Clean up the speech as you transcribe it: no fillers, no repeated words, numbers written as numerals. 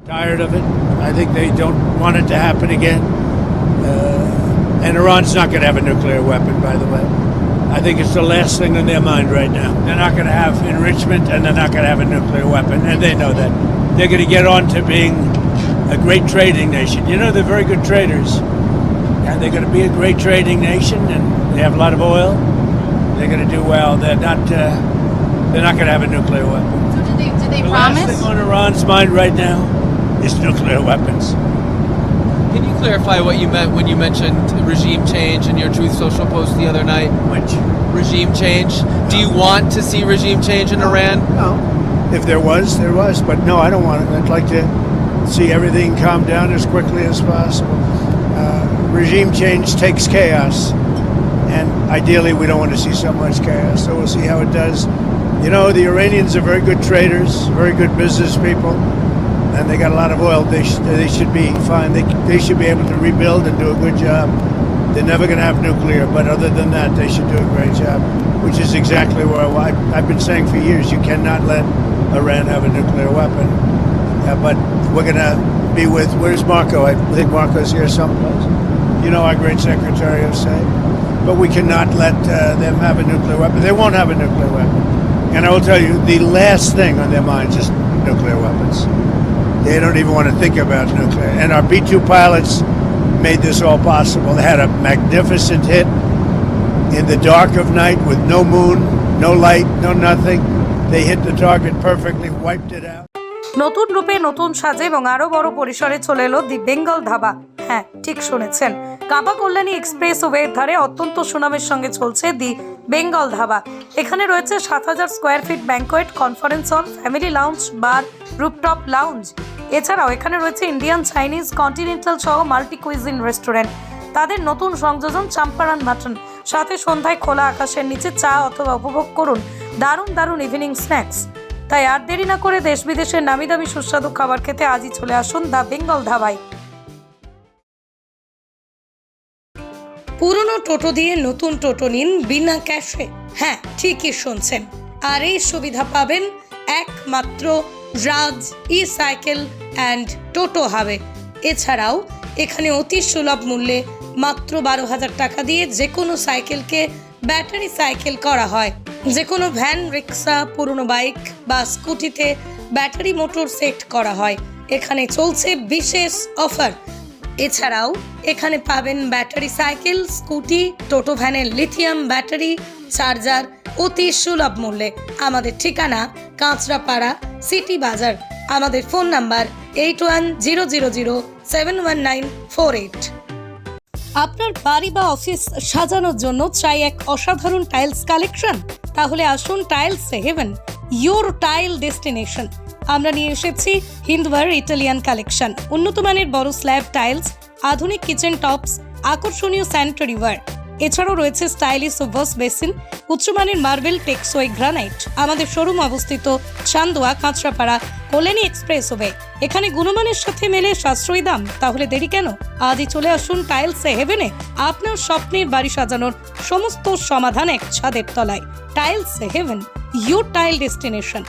Tired of it. I think they don't want it to happen again. And Iran's not going to have a nuclear weapon, by the way. I think it's the last thing on their mind right now. They're not going to have enrichment, and they're not going to have a nuclear weapon, and they know that. They're going to get on to being a great trading nation. You know, they're very good traders, and they're going to be a great trading nation, and they have a lot of oil. They're going to do well. They're not going to have a nuclear weapon. So did they The promise? last thing on Iran's mind right now is nuclear weapons. Can you clarify what you meant when you mentioned regime change in your Truth Social post the other night? Which? Regime change? Do you want to see regime change in Iran? No. If there was, there was. But no, I don't want it. I'd like to see everything calm down as quickly as possible. Regime change takes chaos. And ideally, we don't want to see so much chaos. So we'll see how it does. You know, the Iranians are very good traders, very good business people. And they got a lot of oil. They should be fine. They should be able to rebuild and do a good job. They're never going to have nuclear, but other than that, they should do a great job, which is exactly where I've been saying for years, you cannot let Iran have a nuclear weapon. But we're going to be with, where's Marco? I think Marco's here someplace. You know, our great Secretary of State. But we cannot let them have a nuclear weapon. They won't have a nuclear weapon. And I will tell you, the last thing on their minds is nuclear weapons. They don't even want to think about nuclear. And our B-2 pilots made this all possible. They had a magnificent hit in the dark of night with no moon, no light, no nothing. They hit the target perfectly, wiped it out. নতুন রূপে নতুন সাজে এবং আরো বড় পরিসরে চলে এলো দি বেঙ্গল ধাবা। হ্যাঁ, ঠিক শুনেছেন, কাঁপা কল্যাণী এক্সপ্রেস ওয়ের ধারে অত্যন্ত সুনামের সঙ্গে চলছে দি বেঙ্গল ধাবা। এখানে রয়েছে 7000 square feet banquet, conference hall, family lounge, bar, rooftop lounge. এছাড়াও এখানে রয়েছে ইন্ডিয়ান, চাইনিজ, কন্টিনেন্টাল সহ মাল্টি কুইজিন রেস্টুরেন্ট। তাদের নতুন সংযোজন চাম্পারান মাটন। সাথে সন্ধ্যায় খোলা আকাশের নিচে চা অথবা উপভোগ করুন দারুণ দারুণ ইভিনিং স্ন্যাক্স। তাই আর দেরি না করে দেশ বিদেশের নামি দামি সুস্বাদু খাবার খেতে আজই চলে আসুন দ্য বেঙ্গল ধাবায়। পুরনো টোটো দিয়ে নতুন টোটো নিন বিনা ক্যাশে। হ্যাঁ, ঠিকই শুনছেন। আর এই সুবিধা পাবেন একমাত্র রাজ ই সাইকেল অ্যান্ড টোটো হাবে। এছাড়াও এখানে অতি সুলভ মূল্যে মাত্র 12,000 টাকা দিয়ে যে কোনো সাইকেলকে ব্যাটারি সাইকেল করা হয়। যে কোনো ভ্যান, রিক্সা, পুরনো বাইক বা স্কুটিতে ব্যাটারি মোটর সেট করা হয়। এখানে চলছে বিশেষ অফার। এছাড়াও এখানে পাবেন ব্যাটারি সাইকেল, স্কুটি, টোটো ভ্যানের লিথিয়াম ব্যাটারি, চার্জার অতি সুলভ মূল্যে। আমাদের ঠিকানা কাঁচরাপাড়া, সিটি বাজার। আমাদের ফোন নাম্বার 8100071948। আপনার বাড়ি বা অফিস সাজানোর জন্য চাই এক অসাধারণ টাইলস কালেকশন? তাহলে আসুন Tiles Haven, your tile destination. আমরা নিয়ে এসেছি হিন্দওয়ার ইটালিয়ান কালেকশন, উন্নত মানের বড় স্ল্যাব টাইলস, আধুনিক কিচেন টপস, আকর্ষণীয় স্যানিটারি ওয়্যার। এছাড়াও রয়েছে স্টাইলিশ ওয়াশ বেসিন, উচ্চমানের মার্বেল, টেকসই গ্রানাইট। আমাদের শোরুম অবস্থিত চান্দোয়া, কাঁচরাপাড়া, কল্যাণী এক্সপ্রেসওয়ে। এখানে গুণমানের সাথে মেলে সাশ্রয়ী দাম। তাহলে দেরি কেন? আজই চলে আসুন টাইলস হেভেনে। আপনার স্বপ্নের বাড়ি সাজানোর সমস্ত সমাধান এক ছাদের তলায়। Tiles Haven, your tile destination.